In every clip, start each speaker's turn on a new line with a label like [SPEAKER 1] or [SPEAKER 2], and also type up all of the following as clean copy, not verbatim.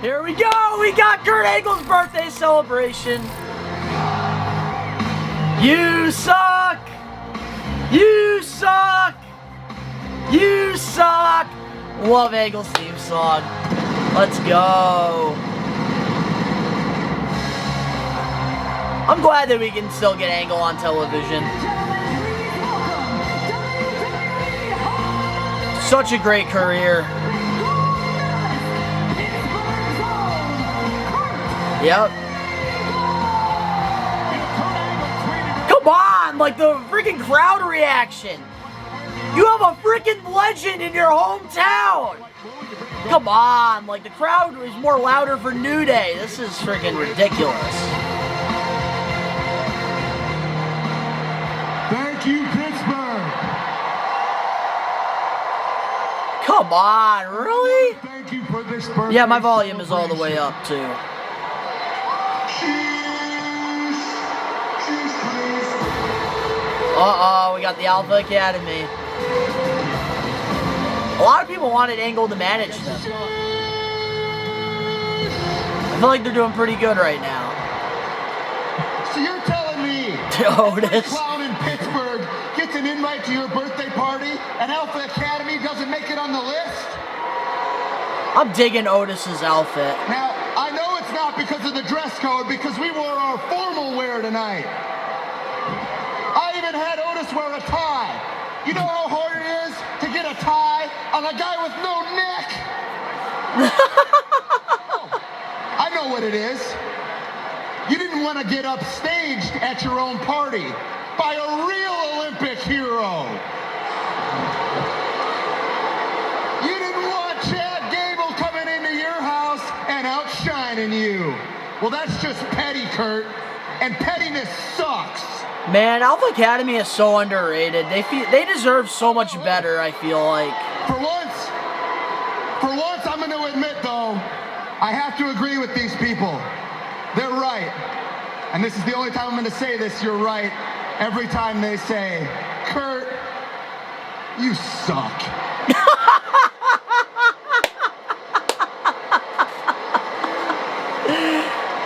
[SPEAKER 1] Here we go. We got Kurt Angle's birthday celebration. You suck. You suck. You suck. Love Angle's theme song. Let's go. I'm glad that we can still get Angle on television. Such a great career. Yep. Come on, like the freaking crowd reaction. You have a freaking legend in your hometown. Come on, like the crowd is more louder for New Day. This is freaking ridiculous.
[SPEAKER 2] Thank you, Pittsburgh.
[SPEAKER 1] Come on, really?
[SPEAKER 2] Thank you for this birthday.
[SPEAKER 1] Yeah, my volume is all the way up too. Uh-oh, we got the Alpha Academy. A lot of people wanted Angle to manage them. I feel like they're doing pretty good right now.
[SPEAKER 2] So you're telling me
[SPEAKER 1] Otis.
[SPEAKER 2] clown in Pittsburgh gets an invite to your birthday party and Alpha Academy doesn't make it on the list?
[SPEAKER 1] I'm digging Otis's outfit.
[SPEAKER 2] Now, I know it's not because of the dress code, because we wore our formal wear tonight. I even had Otis wear a tie. You know how hard it is to get a tie on a guy with no neck? Oh, I know what it is. You didn't want to get upstaged at your own party by a real Olympic hero. You didn't want Chad Gable coming into your house and outshining you. Well, that's just petty, Kurt, and pettiness sucks.
[SPEAKER 1] Man, Alpha Academy is so underrated. They deserve so much better, I feel like.
[SPEAKER 2] For once, I'm going to admit, though, I have to agree with these people. They're right. And this is the only time I'm going to say this, you're right. Every time they say, Kurt, you suck.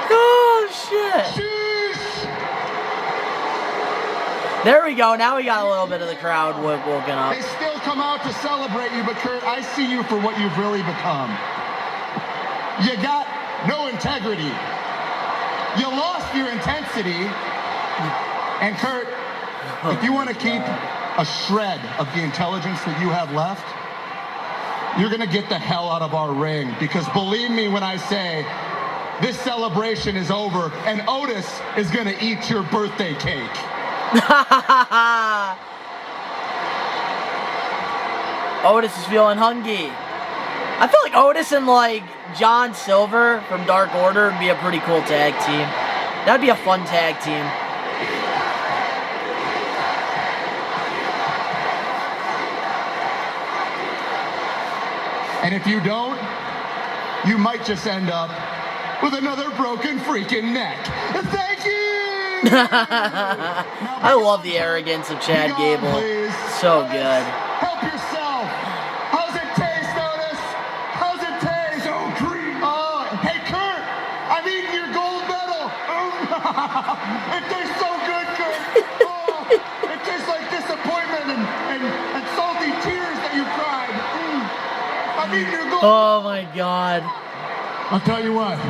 [SPEAKER 1] Oh, shit. There we go. Now we got a little bit of the crowd woken up.
[SPEAKER 2] They still come out to celebrate you, but Kurt, I see you for what you've really become. You got no integrity. You lost your intensity. And Kurt, if you want to keep a shred of the intelligence that you have left, you're going to get the hell out of our ring. Because believe me when I say, this celebration is over and Otis is going to eat your birthday cake.
[SPEAKER 1] Otis is feeling hungry. I feel like Otis and like John Silver from Dark Order would be a pretty cool tag team. That'd be a fun tag team.
[SPEAKER 2] And if you don't, you might just end up with another broken freaking neck. Thank you!
[SPEAKER 1] I love the arrogance of Chad Gable. So good.
[SPEAKER 2] Help yourself. How's it taste, Otis? How's it taste? So creamy. Hey, Kurt, I'm eating your gold medal. It tastes so good, Kurt. It tastes like disappointment and salty tears that you cried. I'm eating your gold.
[SPEAKER 1] Oh my God.
[SPEAKER 2] I'll tell you what.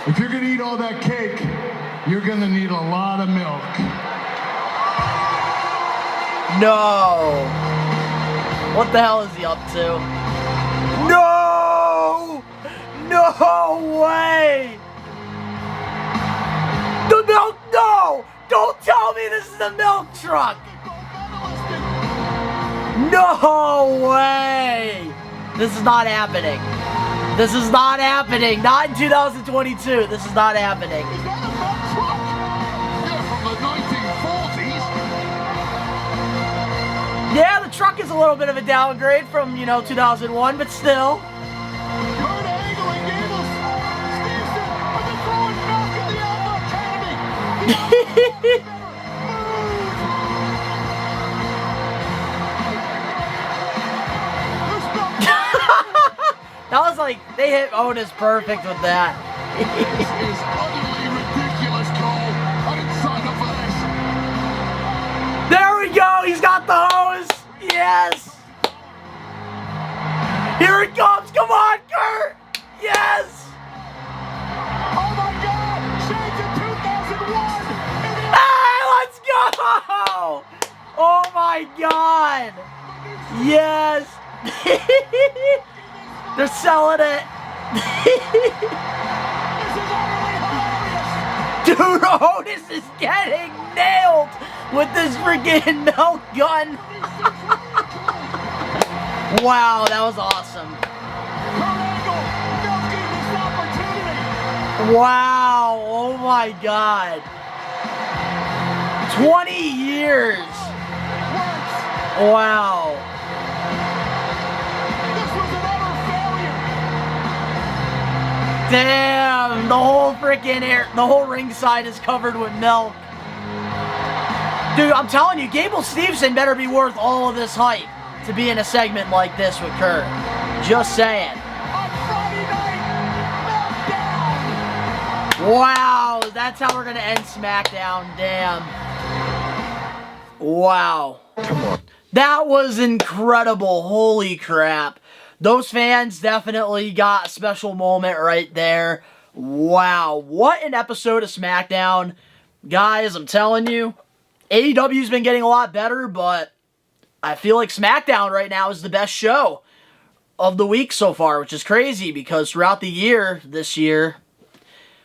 [SPEAKER 2] If you're gonna eat all that cake, you're gonna need a lot of milk.
[SPEAKER 1] No. What the hell is he up to? No! No way! The milk, no! Don't tell me this is the milk truck! No way! This is not happening. This is not happening. Not in 2022. This is not happening.
[SPEAKER 2] Is that a milk truck? Yeah, from the 1940s.
[SPEAKER 1] Yeah, the truck is a little bit of a downgrade from, 2001, but still.
[SPEAKER 2] Kurt Angle and Gable Stevenson are the throwing milk in the Alpha Academy. The Alpha
[SPEAKER 1] That was like, they hit Otis perfect with that.
[SPEAKER 2] This is utterly ridiculous, Cole. I didn't sign up for this.
[SPEAKER 1] There we go. He's got the hose. Yes. Here it comes. Come on, Kurt. Yes.
[SPEAKER 2] Oh my God! Shades of 2001.
[SPEAKER 1] Hey, let's go. Oh my God. Yes. They're selling it. Dude, Otis is getting nailed with this freaking milk gun. Wow, that was awesome. Wow, oh my God. 20 years. Wow. Damn, the whole freaking the whole ringside is covered with milk. Dude, I'm telling you, Gable Steveson better be worth all of this hype to be in a segment like this with Kurt. Just saying. Wow, that's how we're gonna end SmackDown. Damn. Wow.
[SPEAKER 2] Come on.
[SPEAKER 1] That was incredible. Holy crap. Those fans definitely got a special moment right there. Wow. What an episode of SmackDown. Guys, I'm telling you, AEW's been getting a lot better, but I feel like SmackDown right now is the best show of the week so far, which is crazy because throughout the year, this year,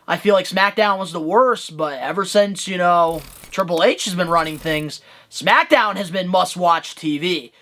[SPEAKER 1] I feel like SmackDown was the worst, but ever since, you know, Triple H has been running things, SmackDown has been must-watch TV.